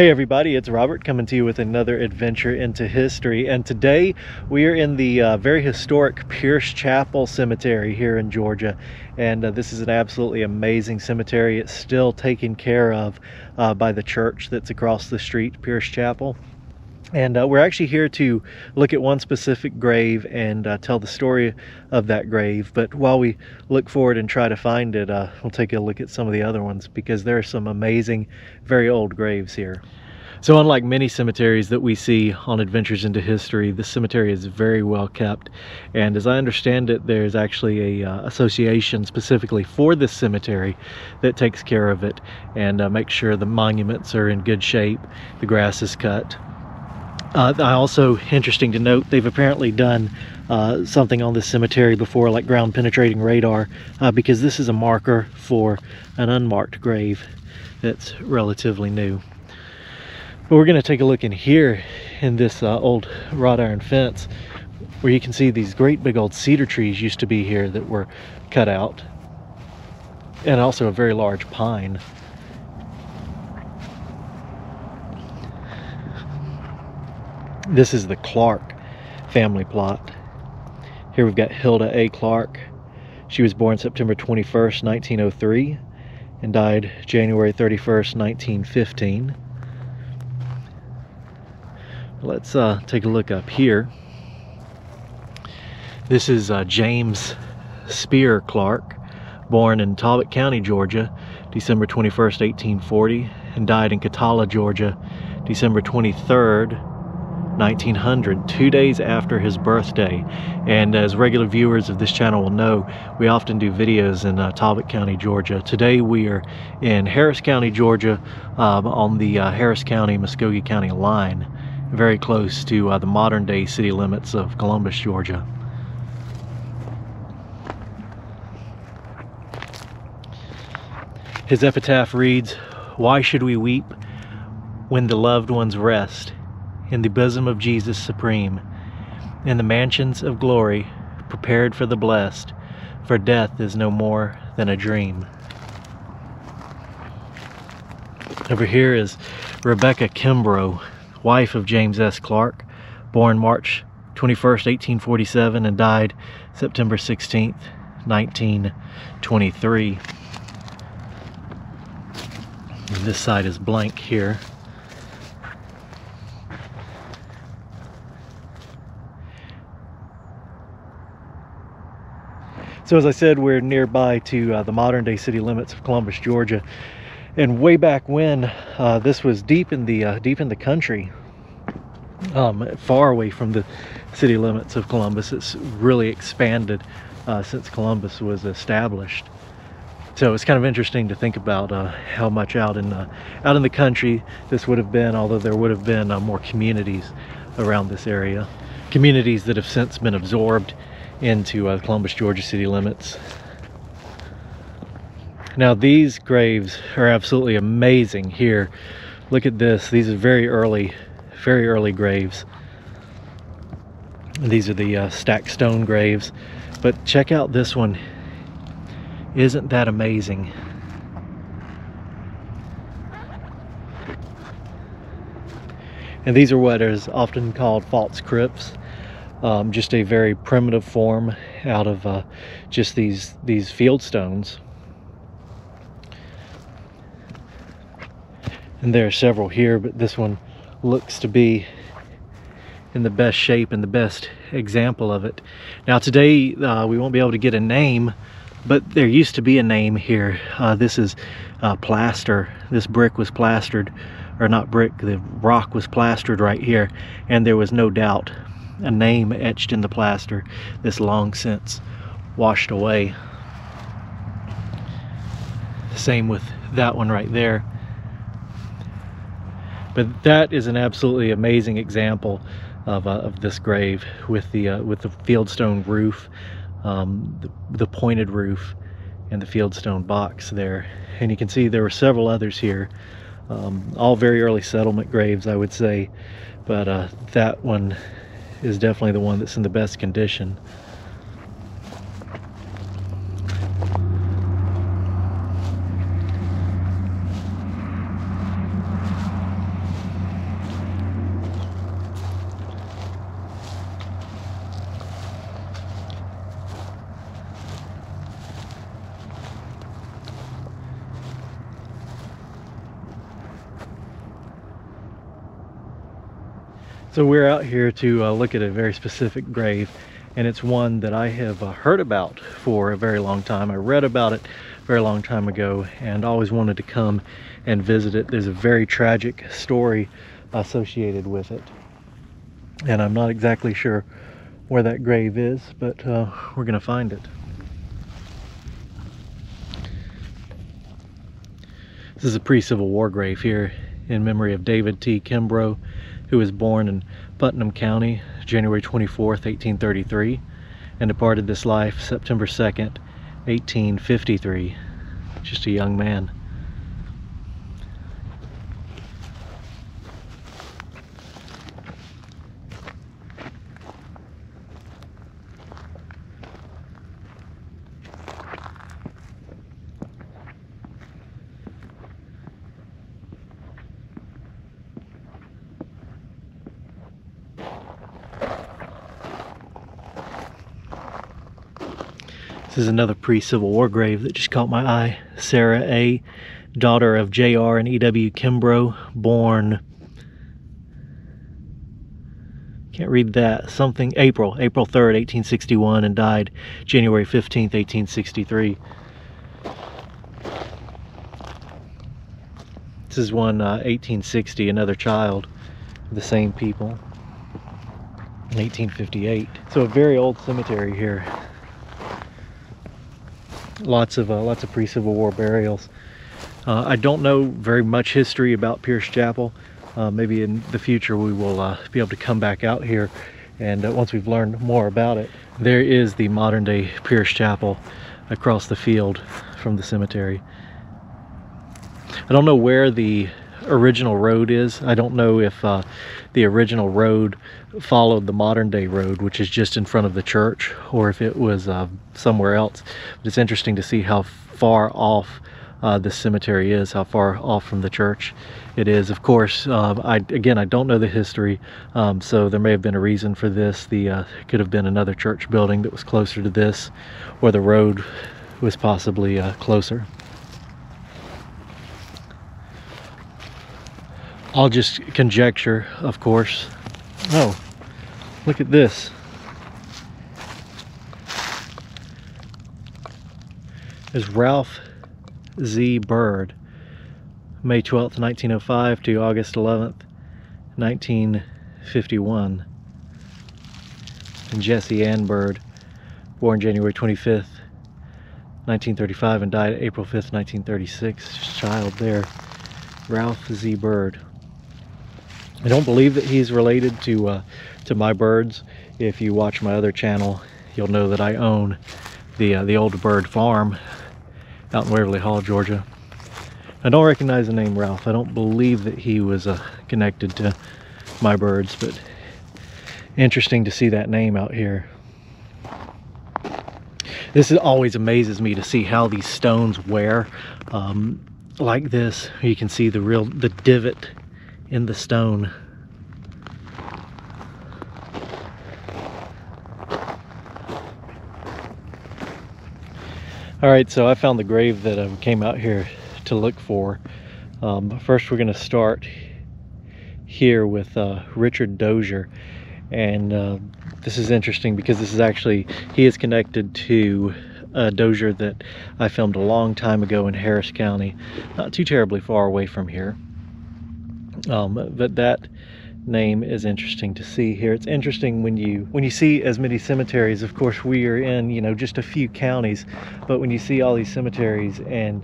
Hey everybody, it's Robert coming to you with another adventure into history, and today we are in the very historic Pierce Chapel Cemetery here in Georgia. And this is an absolutely amazing cemetery. It's still taken care of by the church that's across the street, Pierce Chapel. And we're actually here to look at one specific grave and tell the story of that grave. But while we look forward and try to find it, we'll take a look at some of the other ones, because there are some amazing, very old graves here. So unlike many cemeteries that we see on Adventures into History, this cemetery is very well kept. And as I understand it, there's actually a association specifically for this cemetery that takes care of it and makes sure the monuments are in good shape, the grass is cut. Also, interesting to note, they've apparently done something on this cemetery before, like ground penetrating radar, because this is a marker for an unmarked grave that's relatively new. But we're going to take a look in here in this old wrought iron fence, where you can see these great big old cedar trees used to be here that were cut out, and also a very large pine. This is the Clark family plot. Here we've got Hilda A. Clark. She was born September 21st, 1903 and died January 31st, 1915. Let's take a look up here. This is James Spear Clark, born in Talbot County, Georgia, December 21st, 1840, and died in Catala, Georgia, December 23rd, 1900, 2 days after his birthday. And as regular viewers of this channel will know, we often do videos in Talbot County, Georgia. Today we are in Harris County, Georgia, on the Harris County-Muskogee County line, very close to the modern-day city limits of Columbus, Georgia. His epitaph reads, "Why should we weep when the loved ones rest in the bosom of Jesus supreme, in the mansions of glory prepared for the blessed, for death is no more than a dream." Over here is Rebecca Kimbrough, wife of James S. Clark, born March 21st, 1847 and died September 16th, 1923. And this side is blank here. So as I said, we're nearby to the modern-day city limits of Columbus, Georgia, and way back when, this was deep in the country, far away from the city limits of Columbus. It's really expanded since Columbus was established. So it's kind of interesting to think about how much out in the country this would have been, although there would have been more communities around this area, communities that have since been absorbed into Columbus, Georgia city limits. Now these graves are absolutely amazing here. Look at this. These are very early graves. These are the stacked stone graves. But check out this one. Isn't that amazing? And these are what is often called false crypts. Just a very primitive form out of just these field stones. And there are several here, but this one looks to be in the best shape and the best example of it. Now today we won't be able to get a name, but there used to be a name here. This is plaster. This brick was plastered, or not brick, the rock was plastered right here, and there was no doubt a name etched in the plaster that's long since washed away. Same with that one right there. But that is an absolutely amazing example of this grave with the fieldstone roof, the pointed roof, and the fieldstone box there. And you can see there were several others here, all very early settlement graves, I would say, but that one is definitely the one that's in the best condition. So we're out here to look at a very specific grave, and it's one that I have heard about for a very long time. I read about it a very long time ago and always wanted to come and visit it. There's a very tragic story associated with it, and I'm not exactly sure where that grave is, but we're gonna find it. This is a pre-Civil War grave here in memory of David T. Kimbrough, who was born in Putnam County, January 24th, 1833, and departed this life September 2nd, 1853. Just a young man. This is another pre-Civil War grave that just caught my eye. Sarah A., daughter of J.R. and E.W. Kimbrough, born, can't read that, something, April 3rd, 1861, and died January 15th, 1863. This is one 1860, another child of the same people, in 1858. So a very old cemetery here. Lots of pre-Civil War burials. I don't know very much history about Pierce Chapel. Maybe in the future we will be able to come back out here, and once we've learned more about it. There is the modern day Pierce Chapel across the field from the cemetery. I don't know where the original road is. I don't know if the original road followed the modern day road, which is just in front of the church, or if it was somewhere else. But it's interesting to see how far off the cemetery is, how far off from the church it is. Of course, I don't know the history, so there may have been a reason for this. It could have been another church building that was closer to this, or the road was possibly closer. I'll just conjecture, of course. Oh, look at this. There's Ralph Z. Bird, May 12th, 1905 to August 11th, 1951. And Jessie Ann Bird, born January 25th, 1935 and died April 5th, 1936. Just a child there. Ralph Z. Bird. I don't believe that he's related to my birds. If you watch my other channel, you'll know that I own the old bird farm out in Waverly Hall, Georgia. I don't recognize the name Ralph. I don't believe that he was connected to my birds, but interesting to see that name out here. This always amazes me to see how these stones wear like this. You can see the divot in the stone. All right, so I found the grave that I came out here to look for. First, we're going to start here with Richard Dozier, and this is interesting because this is actually, he is connected to a Dozier that I filmed a long time ago in Harris County, not too terribly far away from here. But that name is interesting to see here. It's interesting when you see as many cemeteries. Of course, we are in, you know, just a few counties, but when you see all these cemeteries and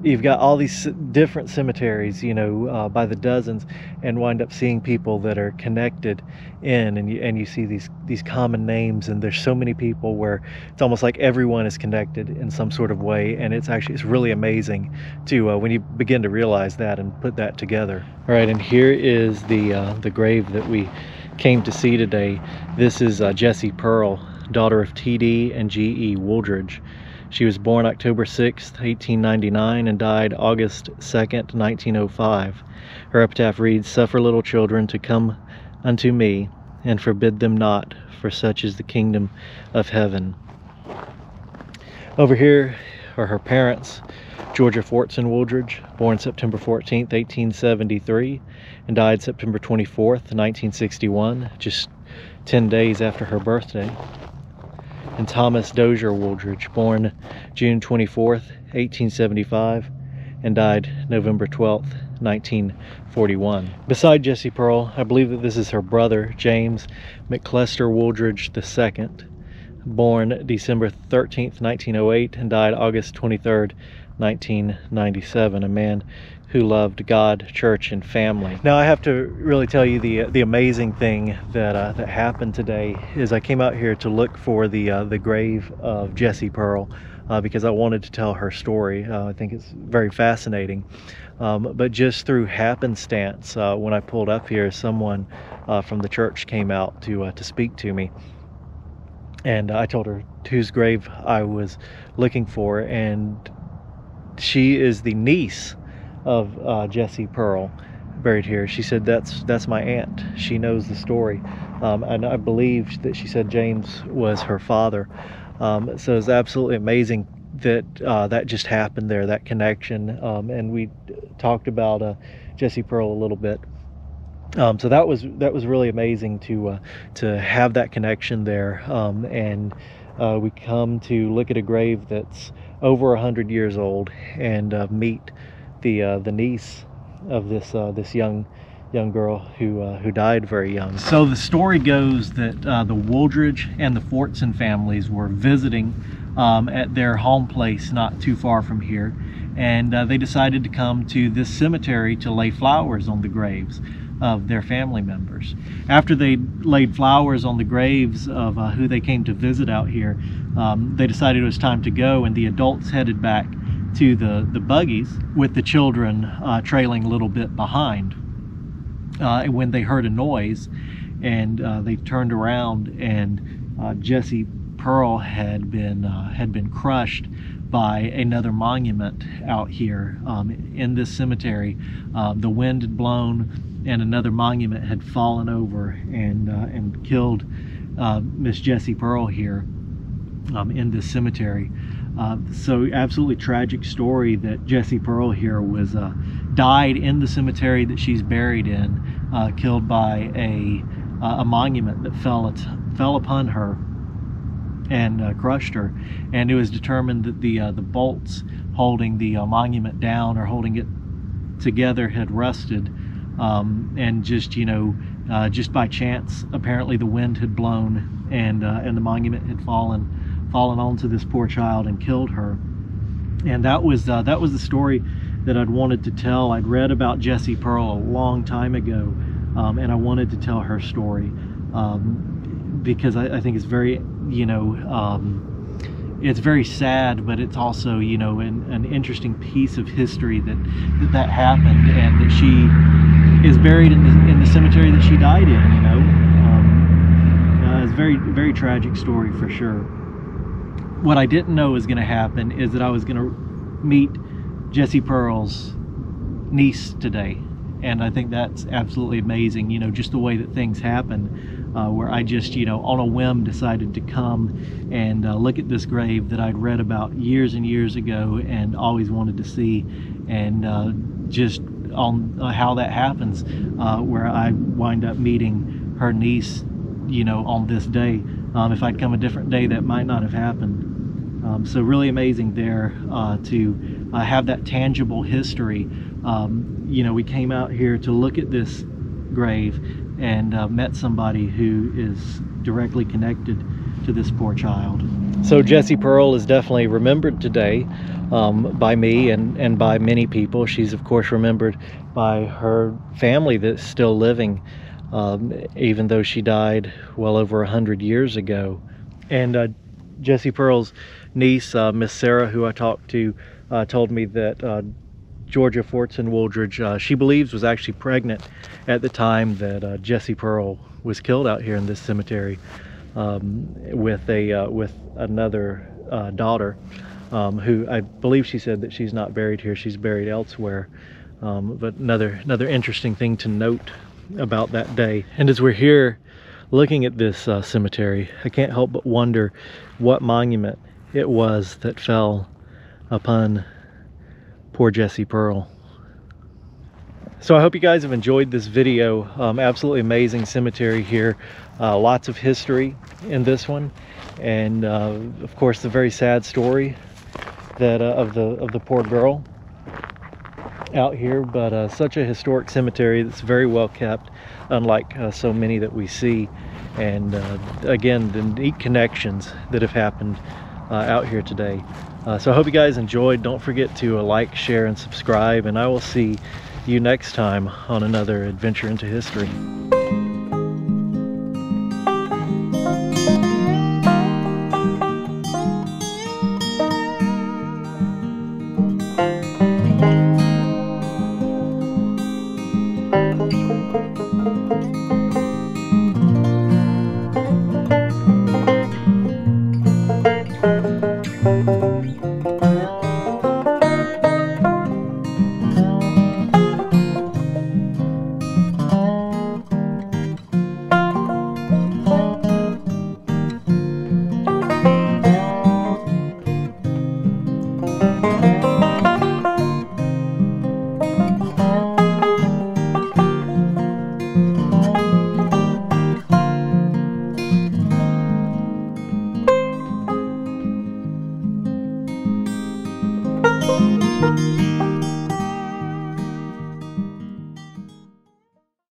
you've got all these different cemeteries, you know, by the dozens, and wind up seeing people that are connected in, and you see these common names, and there's so many people where it's almost like everyone is connected in some sort of way, and it's really amazing to when you begin to realize that and put that together. All right, and here is the grave that we came to see today. This is Jessie Pearl, daughter of T.D. and G.E. Wooldridge. She was born October 6th, 1899 and died August 2nd, 1905. Her epitaph reads, "Suffer little children to come unto me, and forbid them not, for such is the kingdom of heaven." Over here are her parents. Georgia Fortson Wooldridge, born September 14th, 1873, and died September 24th, 1961, just 10 days after her birthday. And Thomas Dozier Wooldridge, born June 24th, 1875, and died November 12th, 1941. Beside Jessie Pearl, I believe that this is her brother, James McClester Wooldridge II, born December 13th, 1908, and died August 23rd, 1997, a man who loved God, church, and family. Now, I have to really tell you the amazing thing that happened today is I came out here to look for the grave of Jessie Pearl because I wanted to tell her story. I think it's very fascinating. But just through happenstance, when I pulled up here, someone from the church came out to speak to me. And I told her whose grave I was looking for, and she is the niece of Jessie Pearl buried here. She said that's my aunt. She knows the story, and I believe that she said James was her father. So it's absolutely amazing that that just happened there, that connection. And we talked about Jessie Pearl a little bit. So that was really amazing to have that connection there. And we come to look at a grave that's over 100 years old and meet the niece of this young girl who died very young. So the story goes that the Wooldridge and the Fortson families were visiting at their home place not too far from here, and they decided to come to this cemetery to lay flowers on the graves of their family members. After they laid flowers on the graves of who they came to visit out here, they decided it was time to go, and the adults headed back to the buggies with the children trailing a little bit behind. When they heard a noise, and they turned around, and Jessie Pearl had been crushed by another monument out here in this cemetery. The wind had blown, and another monument had fallen over and killed Miss Jessie Pearl here in this cemetery. So absolutely tragic story that Jessie Pearl here was died in the cemetery that she's buried in, killed by a monument that fell upon her and crushed her. And it was determined that the bolts holding the monument down or holding it together had rusted, and just by chance, apparently the wind had blown and the monument had fallen onto this poor child and killed her. And that was the story that I'd wanted to tell. I'd read about Jessie Pearl a long time ago, and I wanted to tell her story because I think it's very, it's very sad, but it's also, an interesting piece of history that happened, and that she is buried in the cemetery that she died in. It's a very, very tragic story for sure. What I didn't know was going to happen is that I was going to meet Jessie Pearl's niece today, and I think that's absolutely amazing. Just the way that things happen, where I just on a whim decided to come and look at this grave that I'd read about years and years ago and always wanted to see, and just on how that happens, where I wind up meeting her niece on this day. If I'd come a different day, that might not have happened. So really amazing there to have that tangible history. We came out here to look at this grave and met somebody who is directly connected to this poor child. So Jessie Pearl is definitely remembered today by me and by many people. She's of course remembered by her family that's still living, even though she died well over 100 years ago. And Jessie Pearl's niece, Miss Sarah, who I talked to, told me that Georgia Fortson Wooldridge, she believes, was actually pregnant at the time that Jessie Pearl was killed out here in this cemetery, with another daughter, who I believe she said that she's not buried here, she's buried elsewhere. But another interesting thing to note about that day. And as we're here looking at this cemetery, I can't help but wonder what monument it was that fell upon Poor Jessie Pearl. So I hope you guys have enjoyed this video. Absolutely amazing cemetery here. Lots of history in this one, and of course the very sad story that of the poor girl out here. But such a historic cemetery that's very well kept, unlike so many that we see. And again, the neat connections that have happened out here today. So I hope you guys enjoyed. Don't forget to like, share, and subscribe, and I will see you next time on another adventure into history.